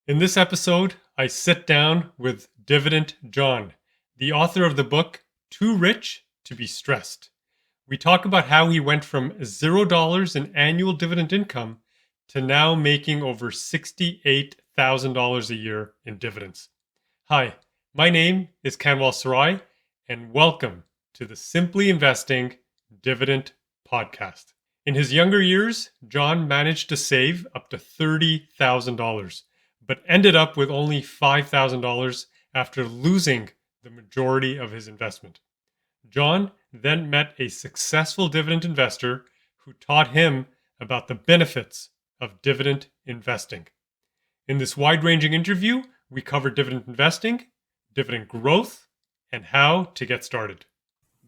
In this episode, I sit down with Dividend John, the author of the book Too Rich to Be Stressed. We talk about how he went from $0 in annual dividend income to now making over $68,000 a year in dividends. Hi, my name is Kanwal, and welcome to the Simply Investing Dividend Podcast. In his younger years, John managed to save up to $30,000, but ended up with only $5,000 after losing the majority of his investment. John then met a successful dividend investor who taught him about the benefits of dividend investing. In this wide-ranging interview, we cover dividend investing, dividend growth, and how to get started.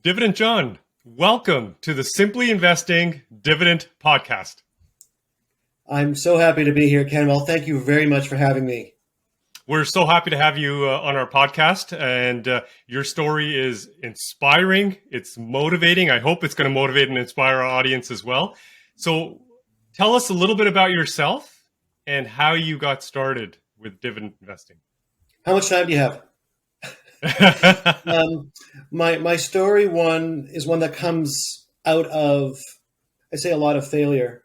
Dividend John, welcome to the Simply Investing Dividend Podcast. I'm so happy to be here, Kanwal. Thank you very much for having me. We're so happy to have you on our podcast, and your story is inspiring. It's motivating. I hope it's going to motivate and inspire our audience as well. So tell us a little bit about yourself and how you got started with dividend investing. How much time do you have? My story is one that comes out of, I say, a lot of failure,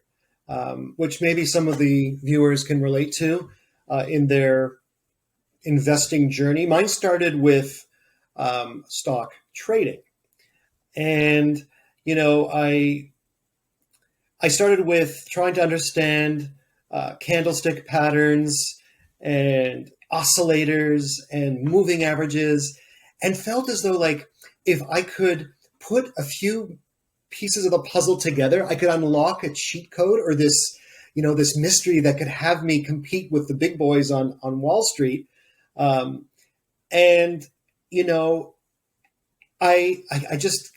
which maybe some of the viewers can relate to in their investing journey. Mine started with stock trading, and I started with trying to understand candlestick patterns and oscillators and moving averages, and felt as though, like, if I could put a few pieces of the puzzle together, I could unlock a cheat code or this mystery that could have me compete with the big boys on Wall Street. I just,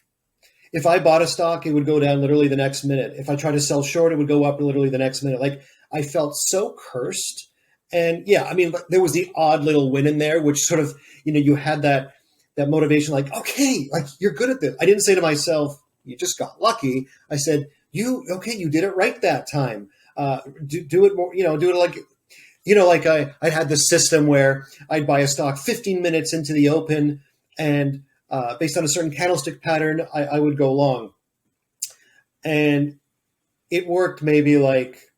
if I bought a stock, it would go down literally the next minute. If I tried to sell short, it would go up literally the next minute. Like, I felt so cursed. And yeah, I mean, there was the odd little win in there, which sort of, you had that motivation, like, okay, like, you're good at this. I didn't say to myself, you just got lucky. I said, you did it right that time. Do it more, do it like, I had this system where I'd buy a stock 15 minutes into the open, and based on a certain candlestick pattern, I would go long. And it worked maybe like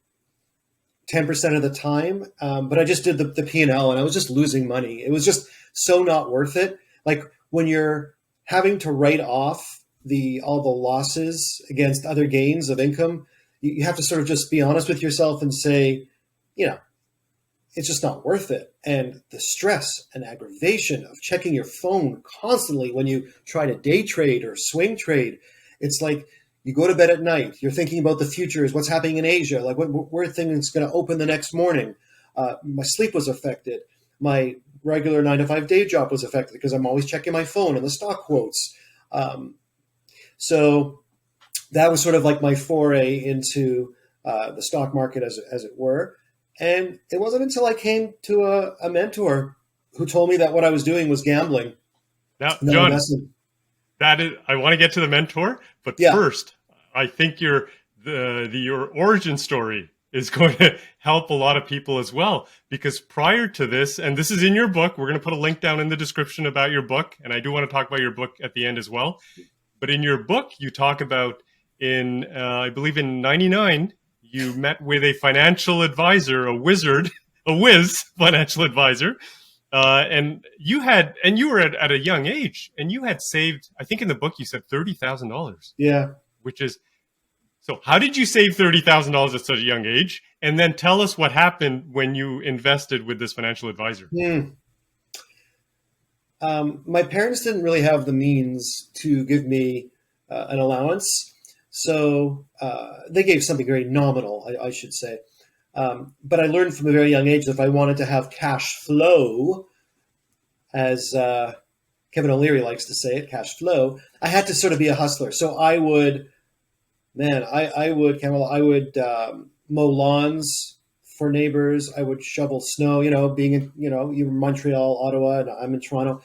10% of the time, but I just did the P&L, and I was just losing money. It was just so not worth it. Like, when you're having to write off all the losses against other gains of income, you have to sort of just be honest with yourself and say, it's just not worth it. And the stress and aggravation of checking your phone constantly when you try to day trade or swing trade, it's like you go to bed at night, you're thinking about the futures, what's happening in Asia, like where things going to open the next morning. My sleep was affected. My regular 9-to-5 day job was affected because I'm always checking my phone and the stock quotes. So that was sort of like my foray into the stock market, as it were. And it wasn't until I came to a mentor who told me that what I was doing was gambling. Now, John, I want to get to the mentor, but first, I think your origin story is going to help a lot of people as well, because prior to this, and this is in your book, we're going to put a link down in the description about your book, and I do want to talk about your book at the end as well. But in your book, you talk about I believe in 99, you met with a financial advisor, a whiz financial advisor. And you were at a young age, and you had saved, I think in the book you said $30,000. Yeah. So how did you save $30,000 at such a young age? And then tell us what happened when you invested with this financial advisor. My parents didn't really have the means to give me an allowance. So they gave something very nominal, I should say. But I learned from a very young age that if I wanted to have cash flow, as Kevin O'Leary likes to say it, cash flow, I had to sort of be a hustler. So I would mow lawns for neighbors. I would shovel snow, being in, you're in Montreal, Ottawa, and I'm in Toronto.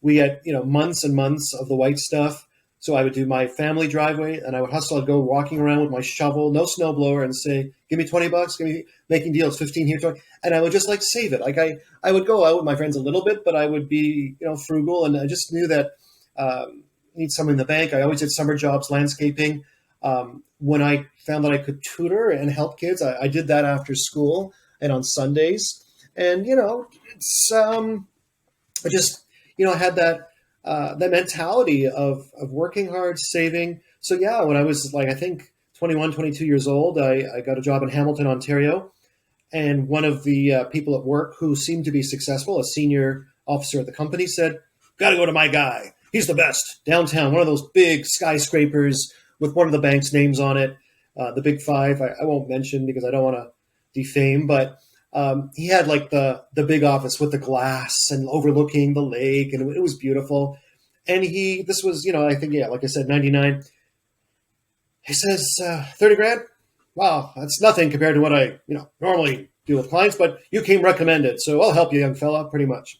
We had, months and months of the white stuff. So I would do my family driveway, and I would hustle. I'd go walking around with my shovel, no snowblower, and say, "Give me $20. Give me making deals, 15 here, 20." And I would just like save it. Like I would go out with my friends a little bit, but I would be frugal, and I just knew that need some in the bank. I always did summer jobs, landscaping. When I found that I could tutor and help kids, I did that after school and on Sundays. And it's I just had that mentality of working hard, saving. So yeah, when I was like, I think 21, 22 years old, I got a job in Hamilton, Ontario. And one of the people at work who seemed to be successful, a senior officer at the company, said, "Got to go to my guy. He's the best downtown. One of those big skyscrapers with one of the bank's names on it, the Big Five. I won't mention because I don't want to defame, but he had like the big office with the glass and overlooking the lake, and it was beautiful. And this was, I think, yeah, like I said, 99. He says, 30 grand? Wow, that's nothing compared to what I, normally do with clients, but you came recommended, so I'll help you, young fella, pretty much.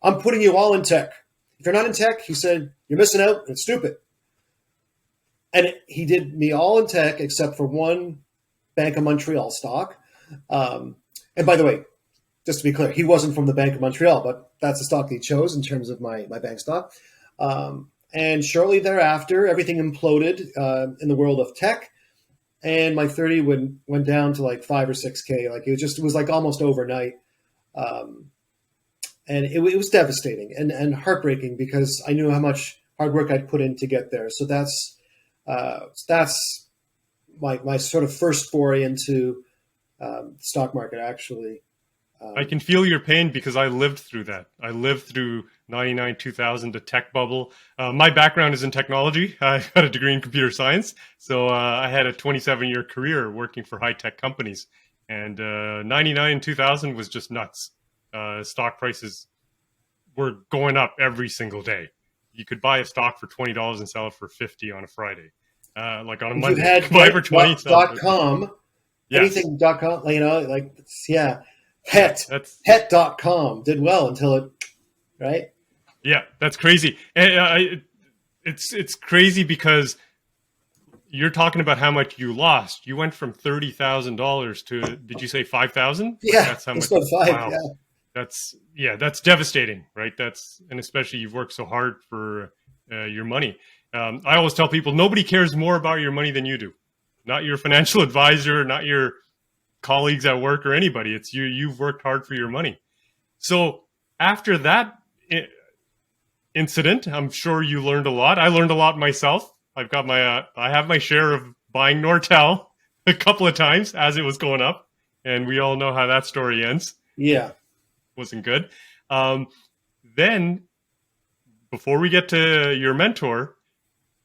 I'm putting you all in tech. If you're not in tech," he said, "you're missing out. It's stupid." And he did me all in tech except for one Bank of Montreal stock. And by the way, just to be clear, he wasn't from the Bank of Montreal, but that's the stock that he chose in terms of my bank stock. And shortly thereafter, everything imploded in the world of tech. And my 30 went down to like 5 or 6K. Like it was like almost overnight. And it was devastating and heartbreaking because I knew how much hard work I'd put in to get there. So that's my sort of first foray into the stock market, actually. I can feel your pain because I lived through that. I lived through 99, 2000, the tech bubble. My background is in technology. I got a degree in computer science. So I had a 27-year career working for high-tech companies. And 99, 2000 was just nuts. Stock prices were going up every single day. You could buy a stock for $20 and sell it for $50 on a Friday. Like on a Monday. You had buy for 20 .com, yes. anything .com, yeah. Het.com did well until it, right? Yeah, that's crazy. And it's crazy because you're talking about how much you lost. You went from $30,000 to, did you say 5,000? Yeah, that's how much. about 5. Wow. That's devastating, right? And especially you've worked so hard for your money. I always tell people nobody cares more about your money than you do. Not your financial advisor, not your colleagues at work or anybody. It's you. You've worked hard for your money. So after that incident, I'm sure you learned a lot. I learned a lot myself. I've got I have my share of buying Nortel a couple of times as it was going up, and we all know how that story ends. Yeah, wasn't good. Then, before we get to your mentor,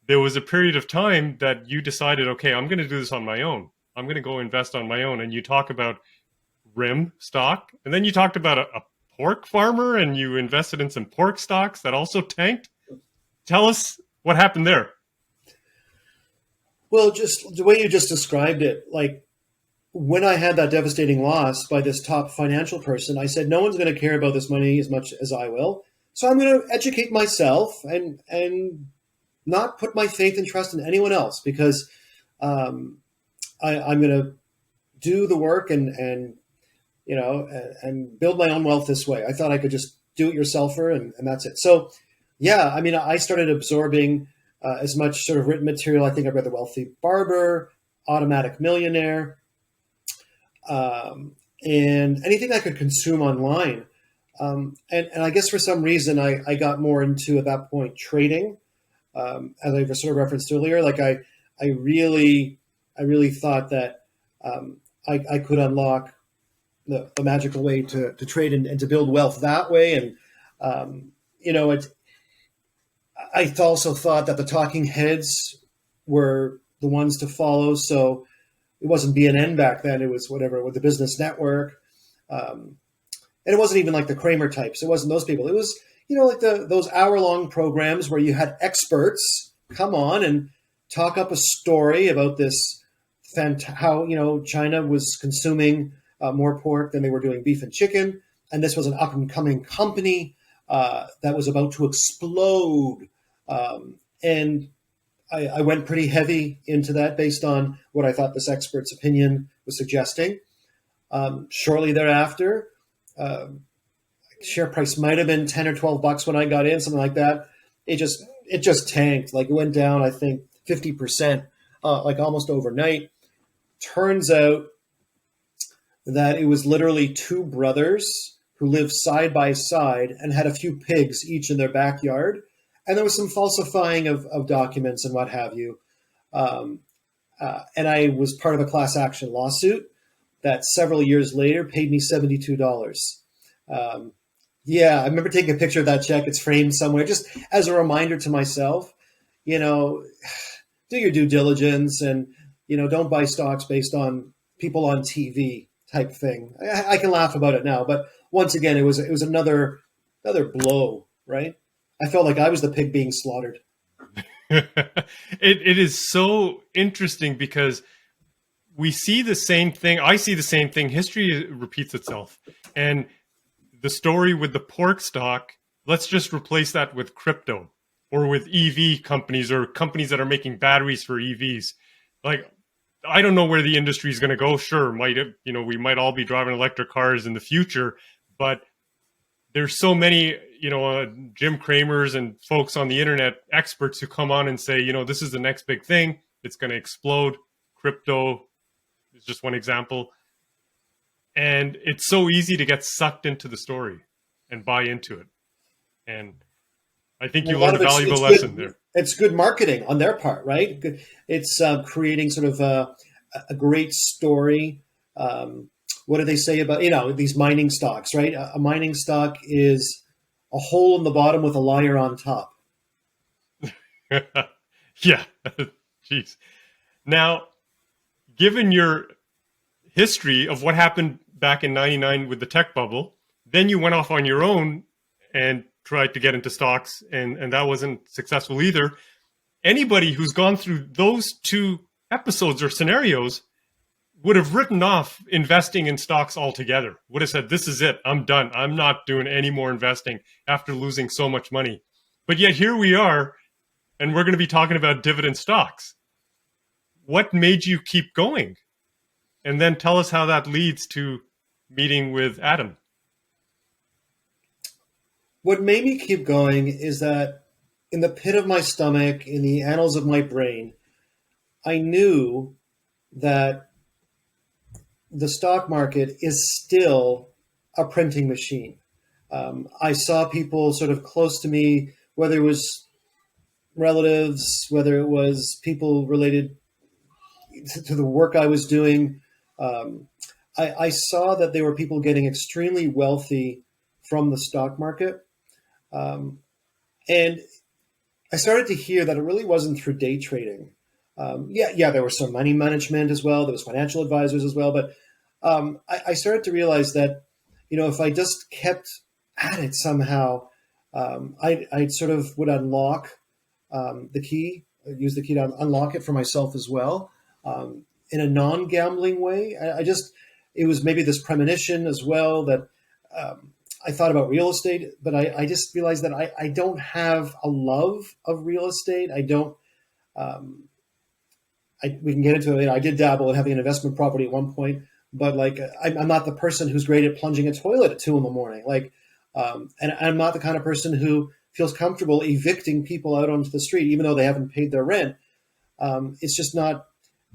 there was a period of time that you decided, okay, I'm going to do this on my own. I'm going to go invest on my own. And you talk about RIM stock, and then you talked about a pork farmer, and you invested in some pork stocks that also tanked. Tell us what happened there. Well, just the way you just described it, like when I had that devastating loss by this top financial person, I said, no one's going to care about this money as much as I will. So I'm going to educate myself and not put my faith and trust in anyone else, because I'm going to do the work and build my own wealth this way. I thought I could just do it yourselfer and that's it. So, yeah, I mean, I started absorbing as much sort of written material. I think I read The Wealthy Barber, Automatic Millionaire, and anything I could consume online. And I guess for some reason I got more into, at that point, trading. As I sort of referenced earlier, like I really thought that I could unlock the magical way to trade and to build wealth that way. And I also thought that the talking heads were the ones to follow. So it wasn't BNN back then; it was whatever, with the Business Network, and it wasn't even like the Kramer types. It wasn't those people. It was like those hour-long programs where you had experts come on and talk up a story about this how China was consuming more pork than they were doing beef and chicken, and this was an up-and-coming company that was about to explode. And I went pretty heavy into that based on what I thought this expert's opinion was suggesting. Shortly thereafter, share price might have been 10 or 12 bucks when I got in, something like that. It just tanked. Like it went down, I think 50%, like almost overnight. Turns out that it was literally two brothers who lived side by side and had a few pigs each in their backyard. And there was some falsifying of documents and what have you. And I was part of a class action lawsuit that several years later paid me $72. Yeah, I remember taking a picture of that check. It's framed somewhere just as a reminder to myself, you know, do your due diligence and, you know, don't buy stocks based on people on TV type thing. I can laugh about it now, but once again, it was another blow, right? I felt like I was the pig being slaughtered. It is so interesting because we see the same thing. I see the same thing. History repeats itself. And the story with the pork stock, let's just replace that with crypto or with EV companies or companies that are making batteries for EVs. Like, I don't know where the industry is going to go. Sure, we might all be driving electric cars in the future, but there's so many, Jim Cramers and folks on the internet, experts who come on and say, this is the next big thing. It's going to explode. Crypto is just one example. And it's so easy to get sucked into the story and buy into it. And I think you learned a valuable lesson there. It's good marketing on their part, right? It's creating sort of a great story. What do they say about, these mining stocks, right? A mining stock is a hole in the bottom with a liar on top. Yeah. Jeez. Now, given your history of what happened back in 99 with the tech bubble, then you went off on your own and tried to get into stocks, and that wasn't successful either. Anybody who's gone through those two episodes or scenarios would have written off investing in stocks altogether, would have said, this is it, I'm done. I'm not doing any more investing after losing so much money. But yet here we are, and we're going to be talking about dividend stocks. What made you keep going? And then tell us how that leads to meeting with Adam. What made me keep going is that in the pit of my stomach, in the annals of my brain, I knew that the stock market is still a printing machine. I saw people sort of close to me, whether it was relatives, whether it was people related to the work I was doing. I saw that there were people getting extremely wealthy from the stock market. And I started to hear that it really wasn't through day trading. There was some money management as well. There was financial advisors as well. But I started to realize that, if I just kept at it somehow, I sort of would unlock the key, use the key to unlock it for myself as well, in a non-gambling way. It was maybe this premonition as well that I thought about real estate, but I just realized that I don't have a love of real estate. I don't. We can get into it. I did dabble in having an investment property at one point, but I'm not the person who's great at plunging a toilet at 2 a.m. And I'm not the kind of person who feels comfortable evicting people out onto the street, even though they haven't paid their rent. It's just not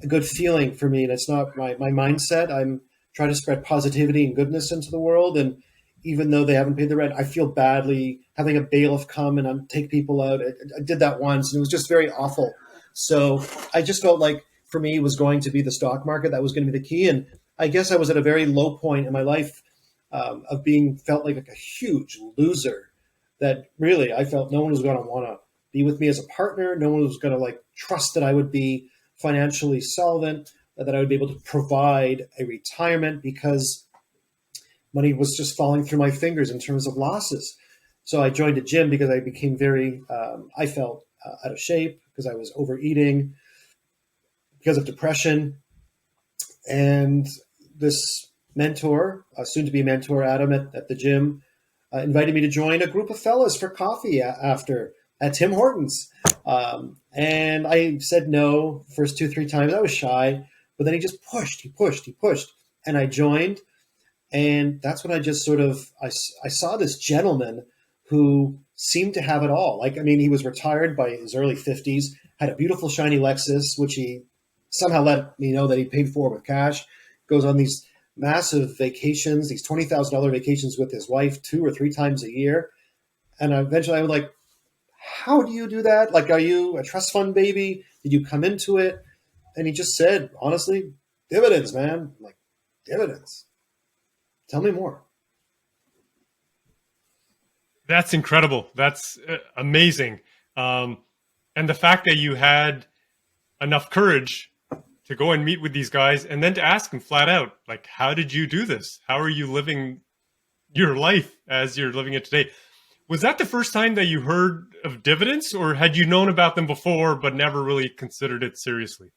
a good feeling for me, and it's not my mindset. I'm trying to spread positivity and goodness into the world, and even though they haven't paid the rent, I feel badly having a bailiff come and take people out. I did that once, and it was just very awful. So I just felt like for me it was going to be the stock market that was going to be the key. And I guess I was at a very low point in my life of being felt like a huge loser, that really I felt no one was going to want to be with me as a partner. No one was going to trust that I would be financially solvent, that I would be able to provide a retirement, because money was just falling through my fingers in terms of losses. So I joined a gym because I became I felt out of shape because I was overeating, because of depression. And this mentor, soon-to-be mentor, Adam, at the gym, invited me to join a group of fellas for coffee after at Tim Hortons. And I said no first 2, 3 times. I was shy, but then he just pushed, he pushed, he pushed. And I joined. And that's when I just sort of, I saw this gentleman who seemed to have it all. Like, I mean, he was retired by his early 50s, had a beautiful shiny Lexus, which he somehow let me know that he paid for with cash, goes on these massive vacations, these $20,000 vacations with his wife 2 or 3 times a year. And eventually I was like, how do you do that? Like, are you a trust fund baby? Did you come into it? And he just said, honestly, dividends, man. I'm like, dividends. Tell me more. That's incredible. That's amazing. And the fact that you had enough courage to go and meet with these guys and then to ask them flat out, like, how did you do this? How are you living your life as you're living it today? Was that the first time that you heard of dividends, or had you known about them before but never really considered it seriously?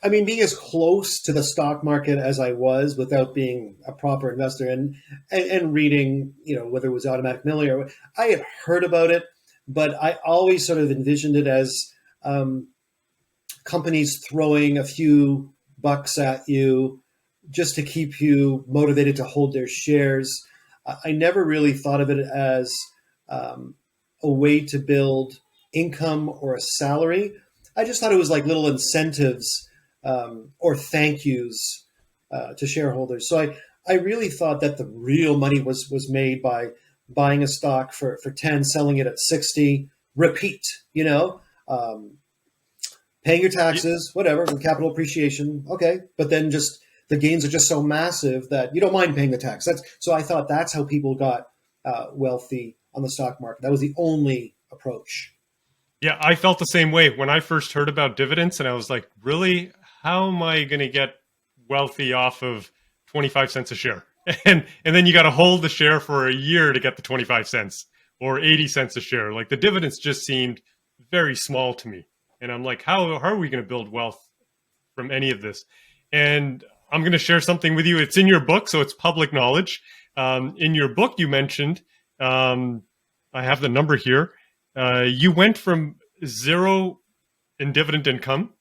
I mean, being as close to the stock market as I was without being a proper investor and reading, you know, whether it was Automatic Millionaire, I had heard about it, but I always sort of envisioned it as companies throwing a few bucks at you just to keep you motivated to hold their shares. I never really thought of it as a way to build income or a salary. I just thought it was like little incentives or thank yous to shareholders. So I really thought that the real money was made by buying a stock for 10, selling it at 60, repeat, you know, paying your taxes, whatever, capital appreciation. Okay. But then just the gains are just so massive that you don't mind paying the tax. So I thought that's how people got wealthy on the stock market. That was the only approach. Yeah, I felt the same way when I first heard about dividends, and I was like, really? How am I going to get wealthy off of 25 cents a share? And then you got to hold the share for a year to get the 25 cents or 80 cents a share. Like, the dividends just seemed very small to me. And I'm like, how are we going to build wealth from any of this? And I'm going to share something with you. It's in your book, so it's public knowledge. In your book, you mentioned, I have the number here. You went from zero in dividend income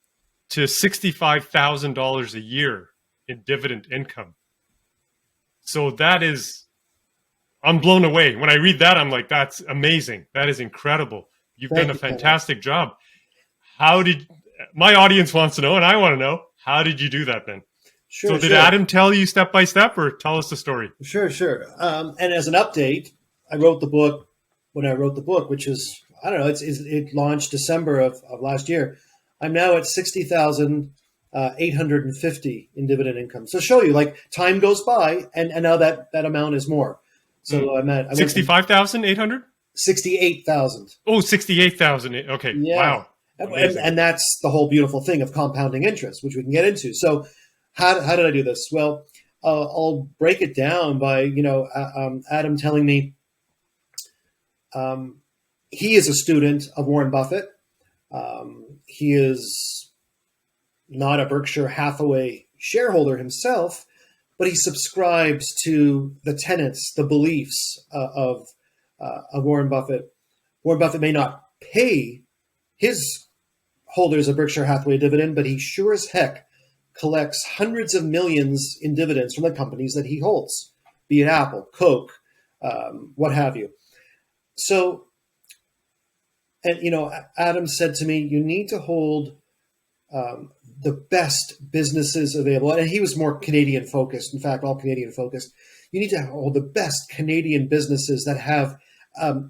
to $65,000 a year in dividend income. So that is, I'm blown away. When I read that, I'm like, that's amazing. That is incredible. You've done a fantastic job. How did, my audience wants to know, and I want to know, how did you do that then? Sure. So did Adam tell you step by step, or tell us the story? Sure. And as an update, I wrote the book when I wrote the book, which is, I don't know, it launched December of last year. I'm now at 60,850 in dividend income. So show you, like, time goes by, and now that amount is more. So I'm at 65,800? 68,000. Oh, 68,000. Okay. Yeah. Wow. And that's the whole beautiful thing of compounding interest, which we can get into. So how did I do this? Well, I'll break it down by, Adam telling me he is a student of Warren Buffett. He is not a Berkshire Hathaway shareholder himself, but he subscribes to the tenets, the beliefs of Warren Buffett. Warren Buffett may not pay his holders a Berkshire Hathaway dividend, but he sure as heck collects hundreds of millions in dividends from the companies that he holds, be it Apple, Coke, what have you. So, and Adam said to me, you need to hold the best businesses available. And he was more Canadian focused. In fact, all Canadian focused. You need to hold the best Canadian businesses that have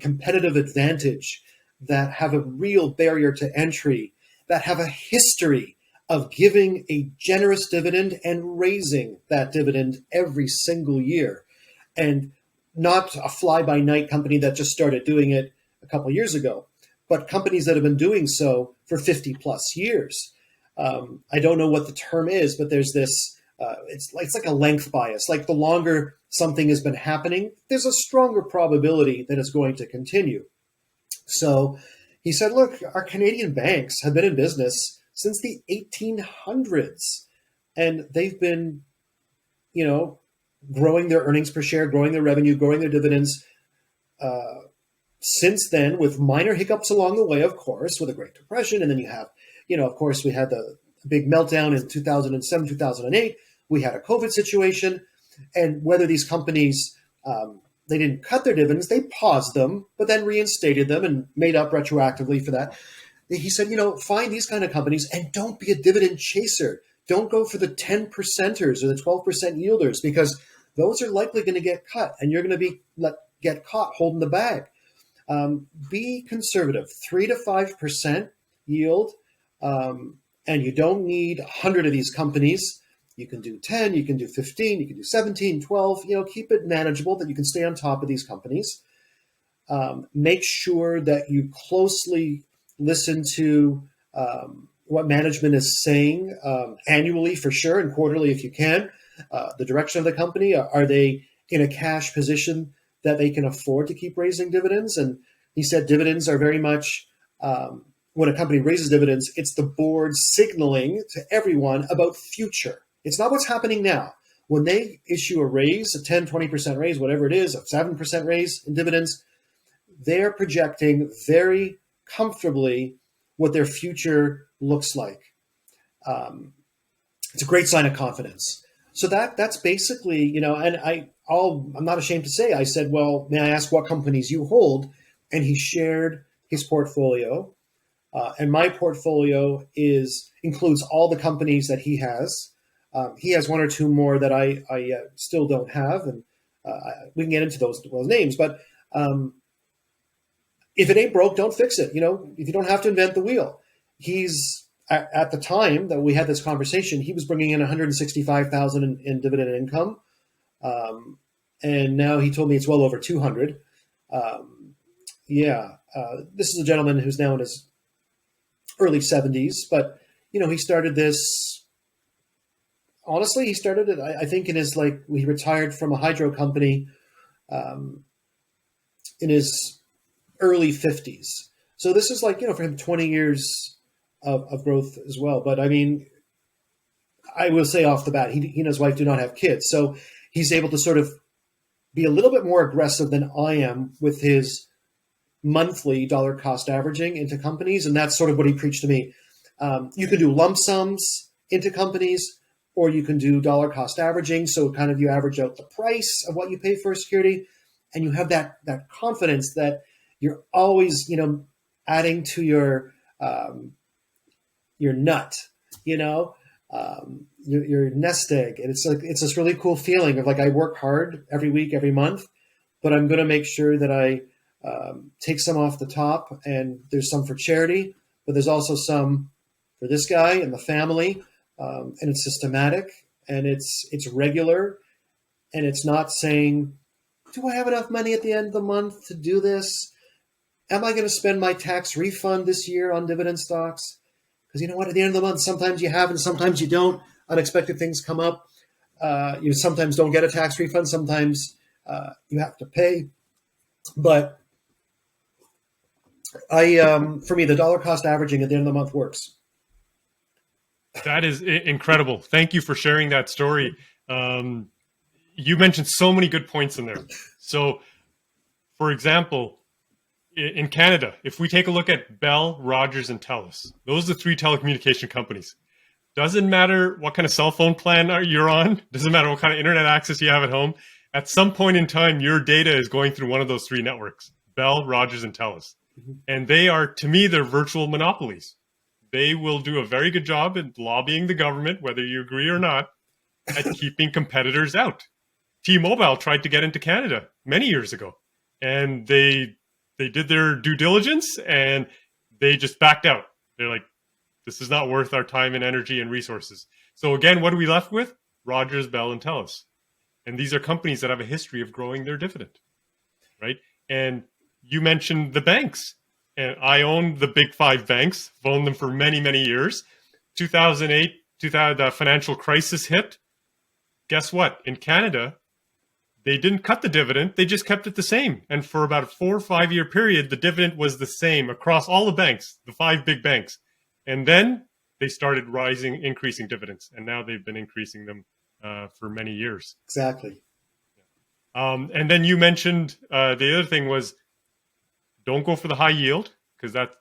competitive advantage, that have a real barrier to entry, that have a history of giving a generous dividend and raising that dividend every single year, and not a fly-by-night company that just started doing it a couple of years ago, but companies that have been doing so for 50 plus years. I don't know what the term is, but there's this, it's like a length bias. Like, the longer something has been happening, there's a stronger probability that it's going to continue. So he said, look, our Canadian banks have been in business since the 1800s, and they've been, growing their earnings per share, growing their revenue, growing their dividends since then, with minor hiccups along the way, of course, with the Great Depression, and then you have, of course, we had the big meltdown in 2007, 2008. We had a COVID situation, and whether these companies they didn't cut their dividends, they paused them, but then reinstated them and made up retroactively for that. He said, find these kind of companies and don't be a dividend chaser. Don't go for the 10 percenters or the 12% yielders, because those are likely going to get cut and you're going to get caught holding the bag. Be conservative, 3 to 5% yield, and you don't need 100 of these companies. You can do 10, you can do 15, you can do 17, 12, keep it manageable that you can stay on top of these companies. Make sure that you closely listen to what management is saying annually for sure, and quarterly if you can. The direction of the company, are they in a cash position that they can afford to keep raising dividends? And he said dividends are very much, when a company raises dividends, it's the board signaling to everyone about future. It's not what's happening now. When they issue a raise, a 10, 20% raise, whatever it is, a 7% raise in dividends, they're projecting very comfortably what their future looks like. It's a great sign of confidence. So that's basically, and I'm not ashamed to say, I said, well, may I ask what companies you hold? And he shared his portfolio. And my portfolio includes all the companies that he has. He has one or two more that I still don't have, and we can get into those names. But if it ain't broke, don't fix it. If you don't have to invent the wheel. He's at the time that we had this conversation, he was bringing in $165,000 in dividend income, and now he told me it's well over 200. This is a gentleman who's now in his early 70s, but he started this. Honestly, he started it, I think, in his he retired from a hydro company in his early 50s. So this is for him, 20 years of growth as well. But I mean, I will say off the bat, he and his wife do not have kids. So he's able to sort of be a little bit more aggressive than I am with his monthly dollar cost averaging into companies. And that's sort of what he preached to me. You can do lump sums into companies, or you can do dollar cost averaging. So kind of you average out the price of what you pay for a security, and you have that confidence that you're always, adding to your nut, your nest egg. And it's this really cool feeling of I work hard every week, every month, but I'm going to make sure that I take some off the top, and there's some for charity, but there's also some for this guy and the family. And it's systematic, and it's regular, and it's not saying, do I have enough money at the end of the month to do this? Am I going to spend my tax refund this year on dividend stocks? Because you know what, at the end of the month, sometimes you have and sometimes you don't. Unexpected things come up. You sometimes don't get a tax refund. Sometimes you have to pay. But for me, the dollar cost averaging at the end of the month works. That is incredible. Thank you for sharing that story. You mentioned so many good points in there. So, for example, in Canada, if we take a look at Bell, Rogers, and TELUS, those are the three telecommunication companies. Doesn't matter what kind of cell phone plan you're on. Doesn't matter what kind of internet access you have at home. At some point in time, your data is going through one of those three networks, Bell, Rogers, and TELUS. Mm-hmm. And they are, to me, they're virtual monopolies. They will do a very good job in lobbying the government, whether you agree or not, at keeping competitors out. T-Mobile tried to get into Canada many years ago, and they did their due diligence, and they just backed out. They're like, this is not worth our time and energy and resources. So again, what are we left with? Rogers, Bell, and TELUS. And these are companies that have a history of growing their dividend, right? And you mentioned the banks. And I own the big five banks. I've owned them for many, many years. 2008, the financial crisis hit. Guess what? In Canada, they didn't cut the dividend. They just kept it the same. And for about a 4 or 5 year period, the dividend was the same across all the banks, the five big banks. And then they started increasing dividends. And now they've been increasing them for many years. Exactly. And then you mentioned the other thing was don't go for the high yield because that's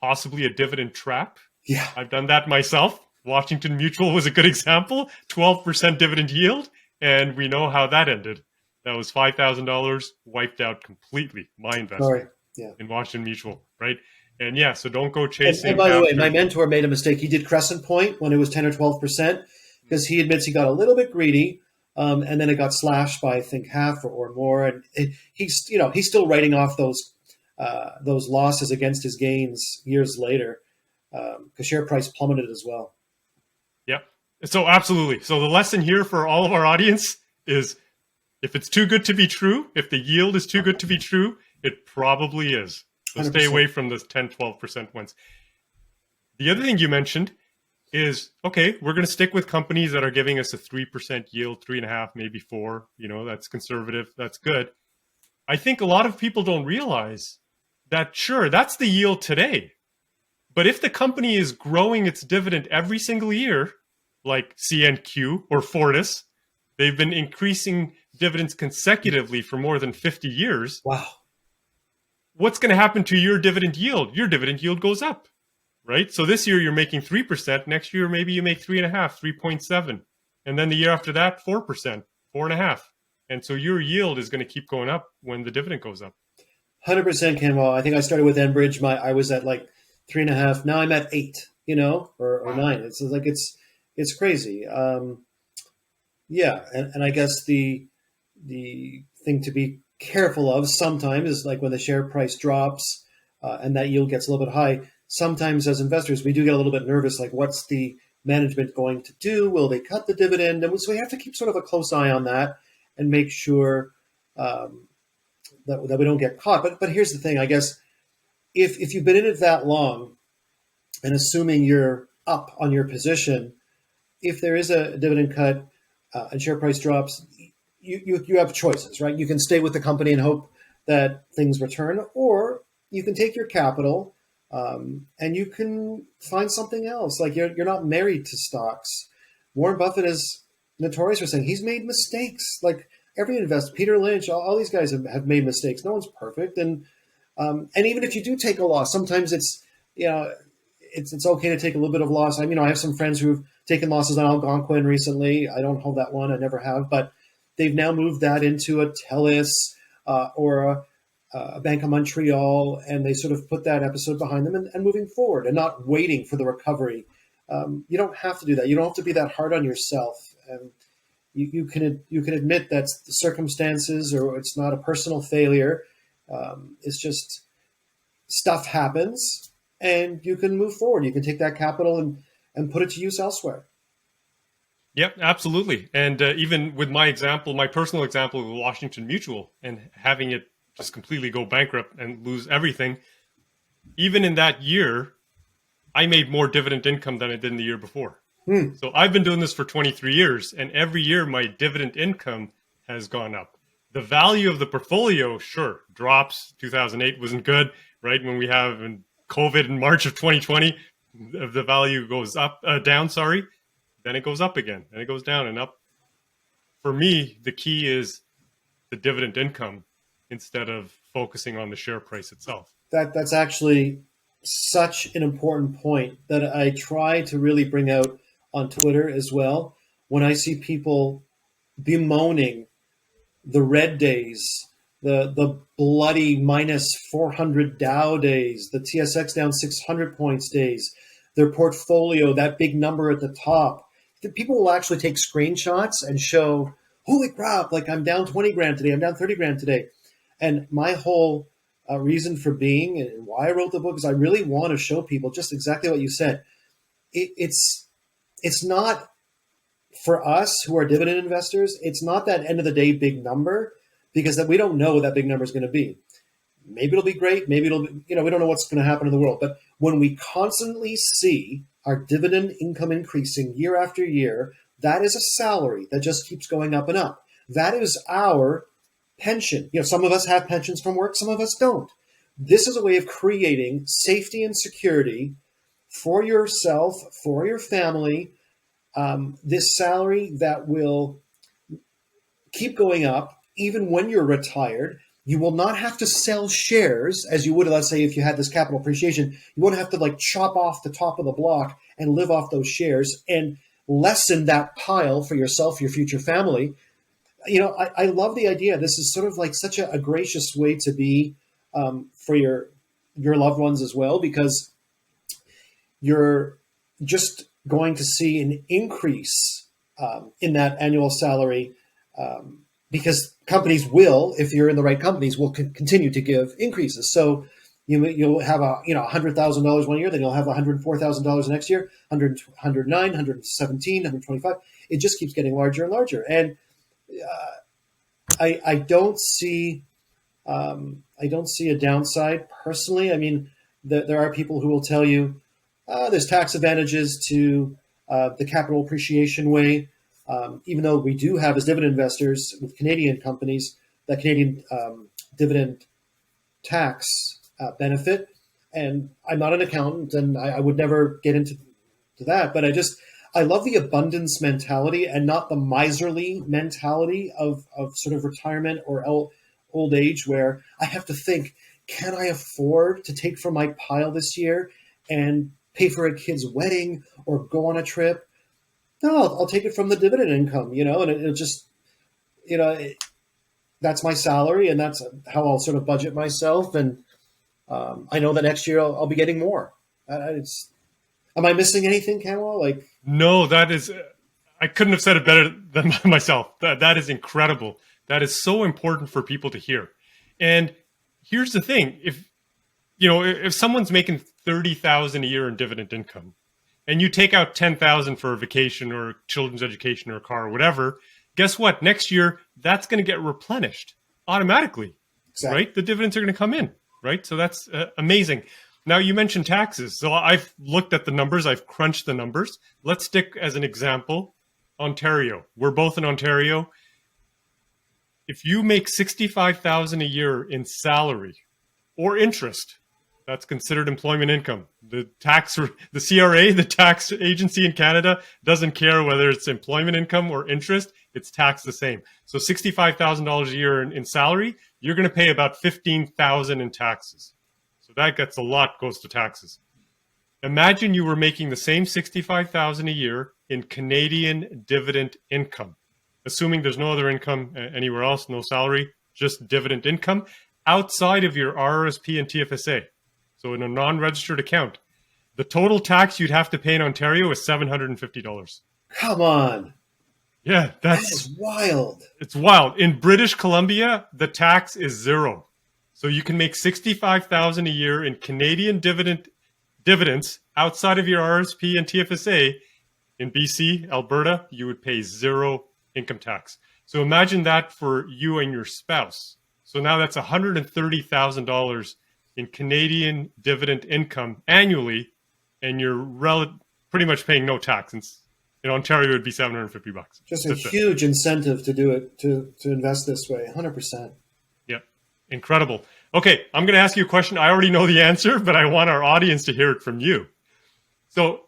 possibly a dividend trap. Yeah. I've done that myself. Washington Mutual was a good example, 12% dividend yield, and we know how that ended. That was $5,000 wiped out completely, my investment in Washington Mutual, right? And yeah, so don't go chasing. And by the way, my mentor made a mistake. He did Crescent Point when it was 10 or 12% because he admits he got a little bit greedy, and then it got slashed by I think half or more. And he's still writing off those losses against his gains years later because share price plummeted as well. Yep. So absolutely. So the lesson here for all of our audience is if it's too good to be true, if the yield is too good to be true, it probably is. So 100%. Stay away from those 10, 12% ones. The other thing you mentioned is, okay, we're going to stick with companies that are giving us a 3% yield, 3.5, maybe 4. That's conservative. That's good. I think a lot of people don't realize that, sure, that's the yield today. But if the company is growing its dividend every single year, like CNQ or Fortis, they've been increasing dividends consecutively for more than 50 years. Wow. What's going to happen to your dividend yield? Your dividend yield goes up, right? So this year you're making 3%. Next year, maybe you make 3.5, 3.7. And then the year after that, 4%, 4.5. And so your yield is going to keep going up when the dividend goes up. 100%, Kanwal. I think I started with Enbridge. I was at like 3.5. Now I'm at 8, or 9. It's like, it's crazy. Yeah. And I guess the thing to be careful of sometimes is like when the share price drops and that yield gets a little bit high. Sometimes as investors, we do get a little bit nervous. Like, what's the management going to do? Will they cut the dividend? And so we have to keep sort of a close eye on that and make sure that we don't get caught. But here's the thing, I guess, if you've been in it that long and assuming you're up on your position, if there is a dividend cut and share price drops, you have choices, right? You can stay with the company and hope that things return, or you can take your capital and you can find something else. Like you're not married to stocks. Warren Buffett is notorious for saying he's made mistakes. Like every investor, Peter Lynch, all these guys have made mistakes. No one's perfect, and even if you do take a loss, sometimes it's okay to take a little bit of loss. I have some friends who've taken losses on Algonquin recently. I don't hold that one. I never have, but they've now moved that into a TELUS or a Bank of Montreal, and they sort of put that episode behind them and moving forward and not waiting for the recovery. You don't have to do that. You don't have to be that hard on yourself. And you can admit that's the circumstances, or it's not a personal failure. It's just stuff happens, and you can move forward. You can take that capital and put it to use elsewhere. Yep, absolutely. And even with my personal example of Washington Mutual and having it just completely go bankrupt and lose everything, even in that year, I made more dividend income than I did in the year before. So I've been doing this for 23 years, and every year my dividend income has gone up. The value of the portfolio, sure, drops. 2008 wasn't good, right? When we have COVID in March of 2020, the value goes down, then it goes up again, and it goes down and up. For me, the key is the dividend income instead of focusing on the share price itself. That's actually such an important point that I try to really bring out on Twitter as well. When I see people bemoaning the red days, the bloody minus 400 Dow days, the TSX down 600 points days, their portfolio, that big number at the top, people will actually take screenshots and show, holy crap, like I'm down 20 grand today, I'm down 30 grand today. And my whole reason for being and why I wrote the book is I really want to show people just exactly what you said. It's not, for us who are dividend investors, it's not that end of the day big number, because that we don't know what that big number is going to be. Maybe it'll be great. Maybe it'll be, we don't know what's going to happen in the world. But when we constantly see our dividend income increasing year after year, that is a salary that just keeps going up and up. That is our pension. Some of us have pensions from work, some of us don't. This is a way of creating safety and security for yourself, for your family, this salary that will keep going up even when you're retired. You will not have to sell shares as you would, let's say, if you had this capital appreciation. You won't have to like chop off the top of the block and live off those shares and lessen that pile for yourself, your future family. I love the idea. This is sort of like such a gracious way to be for your loved ones as well, because you're just going to see an increase in that annual salary, because companies will, if you're in the right companies, will continue to give increases. So you'll have $100,000 one year, then you'll have $104,000 next year, 109, 117, 125. It just keeps getting larger and larger. And I don't see a downside personally. I mean, there are people who will tell you there's tax advantages to the capital appreciation way, even though we do have as dividend investors with Canadian companies that Canadian dividend tax benefit. And I'm not an accountant, and I would never get into that, but I love the abundance mentality and not the miserly mentality of sort of retirement or old age, where I have to think, can I afford to take from my pile this year and pay for a kid's wedding or go on a trip? No, I'll take it from the dividend income, and it'll just, that's my salary, and that's how I'll sort of budget myself. And I know that next year I'll be getting more. Am I missing anything, Kanwal? No, I couldn't have said it better than myself. That is incredible. That is so important for people to hear. And here's the thing: if someone's making $30,000 a year in dividend income, and you take out $10,000 for a vacation or children's education or a car or whatever, guess what? Next year that's going to get replenished automatically, Exactly. right? The dividends are going to come in, right? So that's amazing. Now, you mentioned taxes. So I've looked at the numbers. I've crunched the numbers. Let's stick as an example, Ontario. We're both in Ontario. If you make $65,000 a year in salary or interest, that's considered employment income. The CRA, the tax agency in Canada, doesn't care whether it's employment income or interest. It's taxed the same. So $65,000 a year in salary, you're going to pay about $15,000 in taxes. So that gets a lot, goes to taxes. Imagine you were making the same $65,000 a year in Canadian dividend income, assuming there's no other income anywhere else, no salary, just dividend income outside of your RRSP and TFSA. So in a non-registered account, the total tax you'd have to pay in Ontario is $750. Come on. Yeah, That is wild. it's wild. In British Columbia, the tax is zero. So you can make $65,000 a year in Canadian dividends outside of your RSP and TFSA. In BC, Alberta, you would pay zero income tax. So imagine that for you and your spouse. So now that's $130,000 in Canadian dividend income annually, and you're pretty much paying no tax. In Ontario, it would be $750. Just a huge incentive to do it, to invest this way, 100%. Yep. Incredible. Okay, I'm going to ask you a question. I already know the answer, but I want our audience to hear it from you. So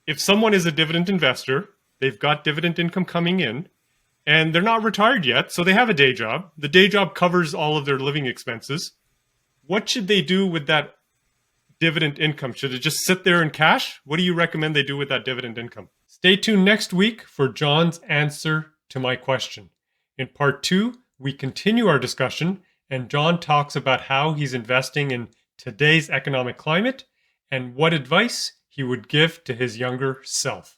if someone is a dividend investor, they've got dividend income coming in, and they're not retired yet, so they have a day job. The day job covers all of their living expenses. What should they do with that dividend income? Should it just sit there in cash? What do you recommend they do with that dividend income? Stay tuned next week for John's answer to my question. In part 2, we continue our discussion, and John talks about how he's investing in today's economic climate and what advice he would give to his younger self.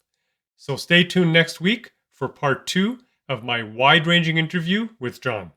So stay tuned next week for part 2 of my wide-ranging interview with John.